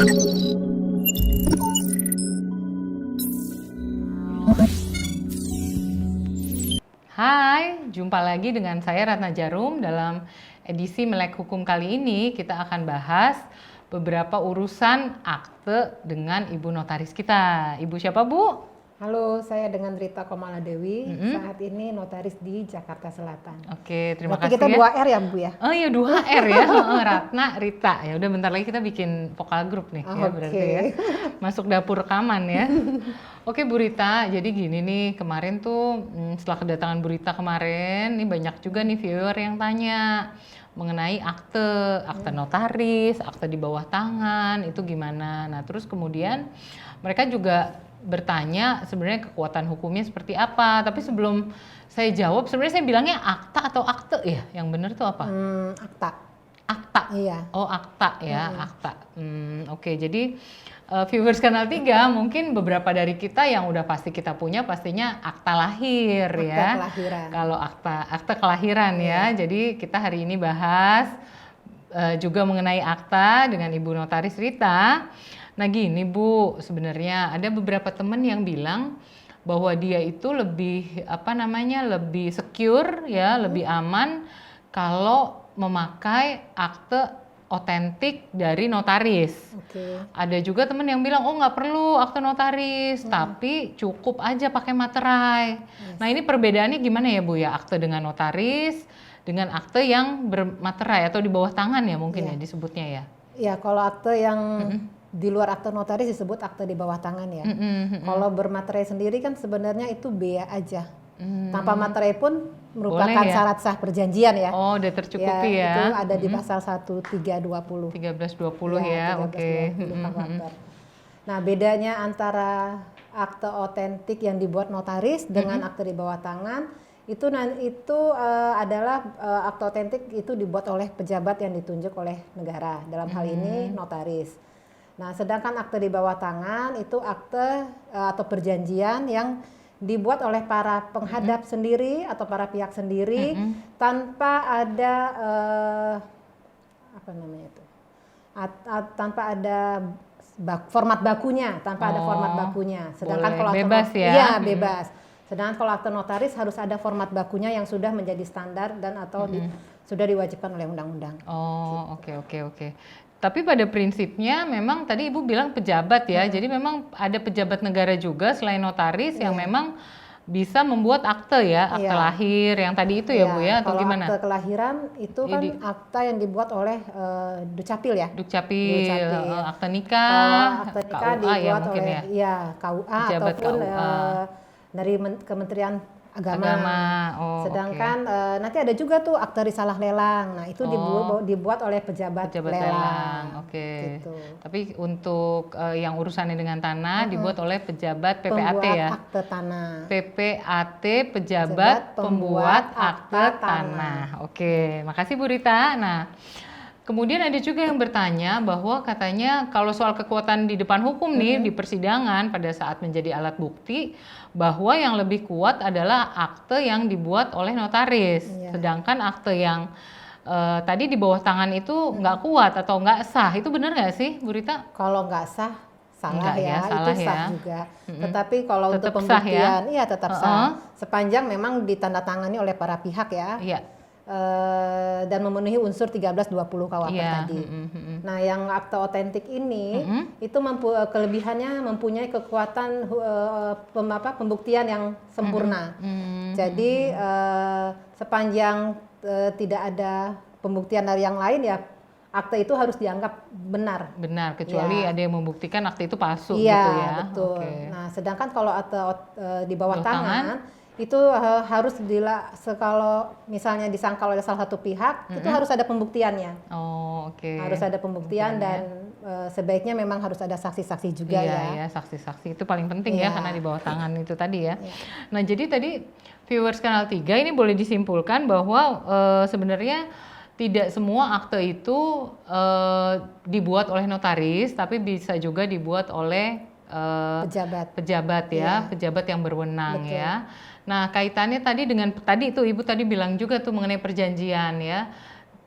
Hai, jumpa lagi dengan saya Ratna Jarum. Dalam edisi Melek Hukum kali ini kita akan bahas beberapa urusan akte dengan Ibu Notaris kita. Ibu siapa, Bu? Halo, saya dengan Rita Komaladewi. Saat ini notaris di Jakarta Selatan. Oke, terima Berarti kasih kita ya. 2 R ya, Bu ya? Oh iya, 2 R ya. Ratna, Rita. Ya udah bentar lagi kita bikin vokal grup nih ya berarti ya. Masuk dapur rekaman ya. Oke Bu Rita, jadi gini nih, kemarin tuh setelah kedatangan Bu Rita kemarin, nih banyak juga nih viewer yang tanya mengenai akte notaris, akte di bawah tangan, itu gimana. Nah terus kemudian mereka juga bertanya sebenarnya kekuatan hukumnya seperti apa. Tapi sebelum saya jawab, sebenarnya saya bilangnya akta atau akte ya? Yang benar tuh apa? Akta. Akta? Iya. Oh akta ya, akta. Oke, jadi viewers Kanal 3 mungkin beberapa dari kita yang udah pasti kita punya pastinya akta lahir Akta ya. kelahiran. Kalau akta kelahiran ya. Jadi kita hari ini bahas juga mengenai akta dengan Ibu Notaris Rita. Nah gini Bu, sebenarnya ada beberapa teman yang bilang bahwa dia itu lebih lebih secure ya, lebih aman kalau memakai akte otentik dari notaris. Oke. Ada juga teman yang bilang oh nggak perlu akte notaris, tapi cukup aja pakai materai. Nah ini perbedaannya gimana ya Bu ya, akte dengan notaris dengan akte yang bermaterai atau di bawah tangan ya mungkin ya disebutnya ya. Ya, kalau akte yang di luar akte notaris disebut akte di bawah tangan ya. Kalau bermaterai sendiri kan sebenarnya itu bea aja. Tanpa materai pun merupakan boleh, ya? syarat sah perjanjian ya. Oh, udah tercukupi ya. Itu ada di pasal 1320. 1320 ya, oke. 1320 Nah, bedanya antara akte otentik yang dibuat notaris dengan akte di bawah tangan itu adalah akte otentik itu dibuat oleh pejabat yang ditunjuk oleh negara. Dalam hal ini notaris. Nah, sedangkan akte di bawah tangan itu akte atau perjanjian yang dibuat oleh para penghadap sendiri atau para pihak sendiri tanpa ada tanpa ada format bakunya, ada format bakunya. Sedangkan kalau bebas ya. Iya, bebas. Sedangkan kalau akte notaris harus ada format bakunya yang sudah menjadi standar dan atau sudah diwajibkan oleh undang-undang. Oh, oke. Tapi pada prinsipnya memang tadi Ibu bilang pejabat ya, jadi memang ada pejabat negara juga selain notaris yang memang bisa membuat akte ya, akte lahir yang tadi itu ya Bu ya, atau gimana? Kalau akte kelahiran itu kan akta yang dibuat oleh Dukcapil ya. Dukcapil, akte nikah, kalau akte nikah KUA dibuat ya mungkin oleh ya. KUA Pejabat ataupun KUA. Dari Kementerian Agama. Oh, sedangkan nanti ada juga tuh akte risalah lelang. Nah, itu dibuat oleh pejabat lelang. Oke. Gitu. Tapi untuk yang urusannya dengan tanah dibuat oleh pejabat PPAT ya. Akte tanah. PPAT, pejabat pembuat akte tanah. Oke, makasih Bu Rita. Nah, kemudian ada juga yang bertanya bahwa katanya kalau soal kekuatan di depan hukum nih di persidangan pada saat menjadi alat bukti bahwa yang lebih kuat adalah akte yang dibuat oleh notaris. Sedangkan akte yang tadi di bawah tangan itu nggak kuat atau nggak sah. Itu benar nggak sih Bu Rita? Kalau nggak sah, salah ya, salah itu sah ya. juga. Tetapi kalau Tetap untuk sah pembuktian, ya? iya tetap sah. Sepanjang memang ditandatangani oleh para pihak ya. Iya. Dan memenuhi unsur 1320 KUHP tadi. Nah, yang akte otentik ini itu kelebihannya mempunyai kekuatan pembuktian yang sempurna. Jadi sepanjang tidak ada pembuktian dari yang lain ya akte itu harus dianggap benar. Benar, kecuali ada yang membuktikan akte itu palsu Iya, gitu ya. Betul. Nah, sedangkan kalau akte di bawah tangan itu harus kalau misalnya disangkal oleh salah satu pihak itu harus ada pembuktiannya. Oh, oke. Harus ada pembuktian dan sebaiknya memang harus ada saksi-saksi juga ya. Saksi-saksi itu paling penting ya karena di bawah tangan itu tadi ya. Nah, jadi tadi viewers Kanal 3 ini boleh disimpulkan bahwa sebenarnya tidak semua akte itu dibuat oleh notaris, tapi bisa juga dibuat oleh pejabat ya, pejabat yang berwenang. Betul. Ya. Nah, kaitannya tadi dengan itu Ibu tadi bilang juga tuh mengenai perjanjian ya.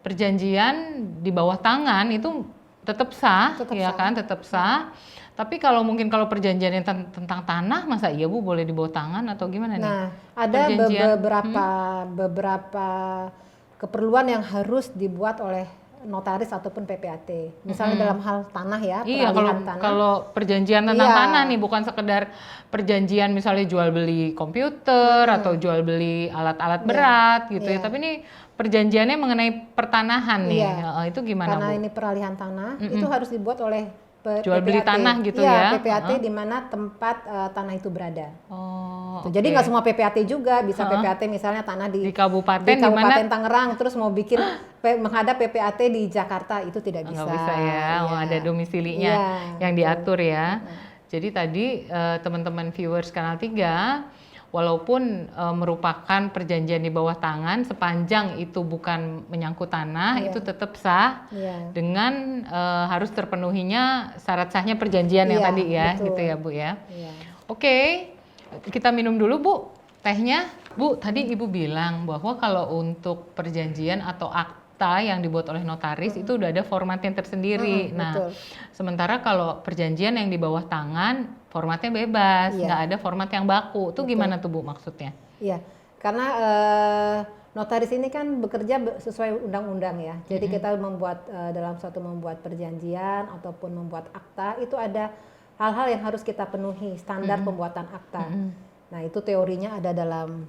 Perjanjian di bawah tangan itu tetap sah, Tetap ya sah. kan, tetap sah. Tapi kalau mungkin kalau perjanjian yang tentang tanah, masa iya Bu boleh di bawah tangan atau gimana nih? Nah, ada Perjanjian, beberapa keperluan yang harus dibuat oleh notaris ataupun PPAT. Misalnya dalam hal tanah ya, Iya, peralihan tanah. kalau perjanjian tentang Iya. tanah nih bukan sekedar perjanjian misalnya jual beli komputer atau jual beli alat-alat berat gitu ya, Iya. tapi ini perjanjiannya mengenai pertanahan nih. Iya. Itu gimana Karena Bu? ini peralihan tanah, itu harus dibuat oleh Jual beli PPAT. tanah gitu Iya, ya? PPAT di mana tempat tanah itu berada. Oh, Tuh, jadi oke. nggak semua PPAT juga, bisa PPAT misalnya tanah Di kabupaten di di mana Kabupaten Tangerang, terus mau bikin menghadap PPAT di Jakarta, itu tidak bisa. nggak bisa ya, Iya. ada domisilinya Iya, yang diatur ya. Jadi tadi teman-teman viewers Kanal 3, walaupun merupakan perjanjian di bawah tangan, sepanjang itu bukan menyangkut tanah, itu tetap sah Iya. dengan harus terpenuhinya syarat sahnya perjanjian yang Iya, tadi ya, betul. gitu ya Bu ya. Iya. Oke, kita minum dulu Bu tehnya. Bu, tadi Ibu bilang bahwa kalau untuk perjanjian atau akta yang dibuat oleh notaris itu udah ada formatnya tersendiri. Nah, betul. sementara kalau perjanjian yang di bawah tangan formatnya bebas, Iya. nggak ada format yang baku. Itu gimana tuh Bu maksudnya? Iya, karena notaris ini kan bekerja sesuai undang-undang ya. Jadi kita membuat dalam suatu membuat perjanjian ataupun membuat akta itu ada hal-hal yang harus kita penuhi standar pembuatan akta. Nah itu teorinya ada dalam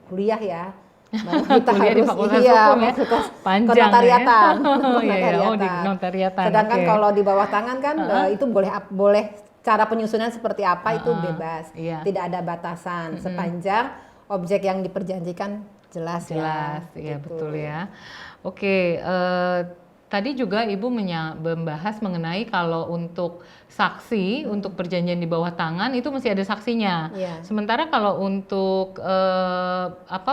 kuliah ya. Bahwa kita Kuliah di harus Fakultas Hukum ya? fakultas Panjang kenotariatan. ya? Iya, iya. Oh, di notariatan, Sedangkan oke. kalau di bawah tangan kan itu boleh cara penyusunan seperti apa itu bebas. iya. Tidak ada batasan sepanjang objek yang diperjanjikan jelas Jelas, ya. iya gitu. betul ya. Oke, tadi juga Ibu membahas mengenai kalau untuk saksi, untuk perjanjian di bawah tangan itu mesti ada saksinya. Iya. Sementara kalau untuk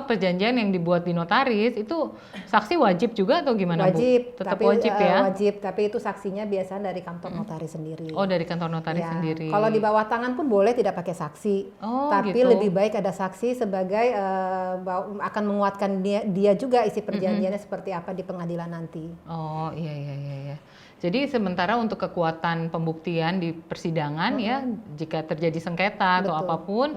perjanjian yang dibuat di notaris itu saksi wajib juga atau gimana Bu? Wajib, Tetap tapi wajib ya? wajib, tapi itu saksinya biasa dari kantor notaris sendiri. Oh, dari kantor notaris Ya, sendiri. kalau di bawah tangan pun boleh tidak pakai saksi, Oh, tapi gitu. lebih baik ada saksi sebagai akan menguatkan dia juga isi perjanjiannya seperti apa di pengadilan nanti. Oh iya. Jadi sementara untuk kekuatan pembuktian di persidangan ya, jika terjadi sengketa atau Betul. apapun,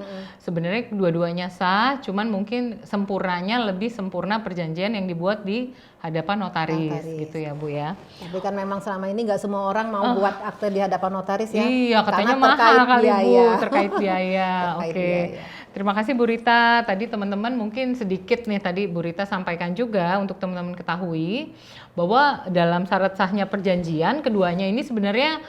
sebenarnya dua-duanya sah, cuman mungkin sempurnanya lebih sempurna perjanjian yang dibuat di hadapan notaris, gitu ya Bu ya. Tapi kan memang selama ini nggak semua orang mau buat akte di hadapan notaris ya. Iya, katanya karena mahal terkait kali Bu, biaya. terkait biaya. Terkait Oke. biaya. Terima kasih Bu Rita. Tadi teman-teman mungkin sedikit nih tadi Bu Rita sampaikan juga untuk teman-teman ketahui bahwa dalam syarat sahnya perjanjian keduanya ini sebenarnya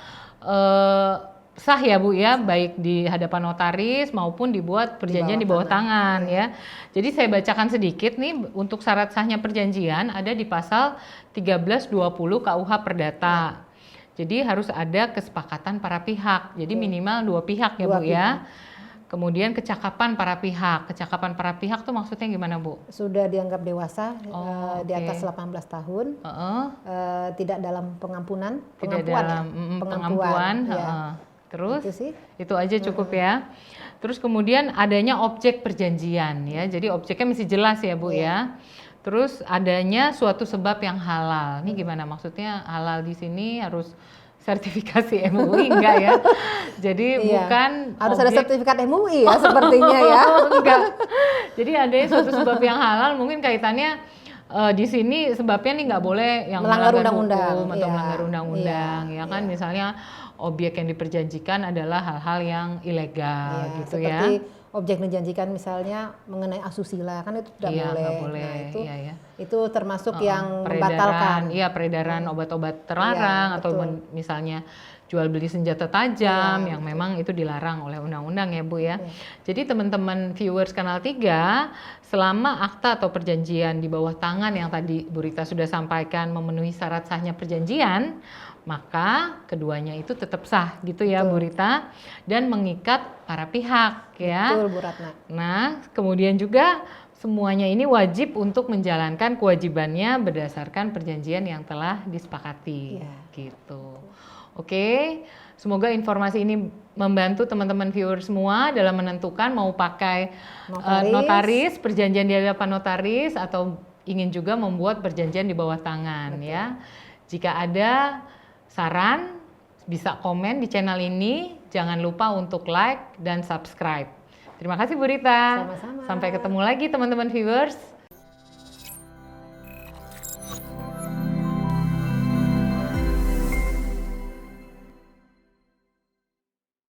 sah ya Bu ya, baik di hadapan notaris maupun dibuat perjanjian di bawah tangan ya. Jadi saya bacakan sedikit nih untuk syarat sahnya perjanjian ada di pasal 1320 KUH Perdata. Jadi harus ada kesepakatan para pihak. Jadi minimal dua pihak ya Dua Bu ya. Kemudian kecakapan para pihak. Kecakapan para pihak tuh maksudnya gimana Bu? Sudah dianggap dewasa di oke. atas 18 tahun, tidak dalam pengampunan, Tidak pengampuan dalam ya, pengampuan. ya. Terus Itu sih. itu aja cukup ya. Terus kemudian adanya objek perjanjian ya. Jadi objeknya mesti jelas ya Bu ya. Terus adanya suatu sebab yang halal. Ini gimana maksudnya halal di sini harus sertifikasi MUI enggak ya? Jadi Iya. bukan Harus ada objek- sertifikat MUI ya sepertinya ya. enggak. Jadi ada suatu sebab yang halal mungkin kaitannya di sini sebabnya nih nggak boleh yang Melanggar melanggar undang-undang, hukum atau iya. melanggar undang-undang ya kan, misalnya objek yang diperjanjikan adalah hal-hal yang ilegal Ya, gitu seperti ya. objek dijanjikan misalnya mengenai asusila kan itu tidak Iya, boleh. nggak boleh. Nah, itu Iya, ya. itu termasuk yang membatalkan. Iya, peredaran obat-obat terlarang Iya, atau betul. misalnya jual beli senjata tajam yang memang itu dilarang oleh undang-undang ya Bu ya. Jadi teman-teman viewers Kanal 3, selama akta atau perjanjian di bawah tangan yang tadi Bu Rita sudah sampaikan memenuhi syarat sahnya perjanjian, maka keduanya itu tetap sah gitu ya Bu Rita, dan mengikat para pihak ya. Betul Bu Ratna. Nah, kemudian juga semuanya ini wajib untuk menjalankan kewajibannya berdasarkan perjanjian yang telah disepakati. Iya. Gitu. Oke, semoga informasi ini membantu teman-teman viewer semua dalam menentukan mau pakai notaris, perjanjian di hadapan notaris atau ingin juga membuat perjanjian di bawah tangan ya. Jika ada saran, bisa komen di channel ini. Jangan lupa untuk like dan subscribe. Terima kasih Bu Rita. Sama-sama. Sampai ketemu lagi teman-teman viewers.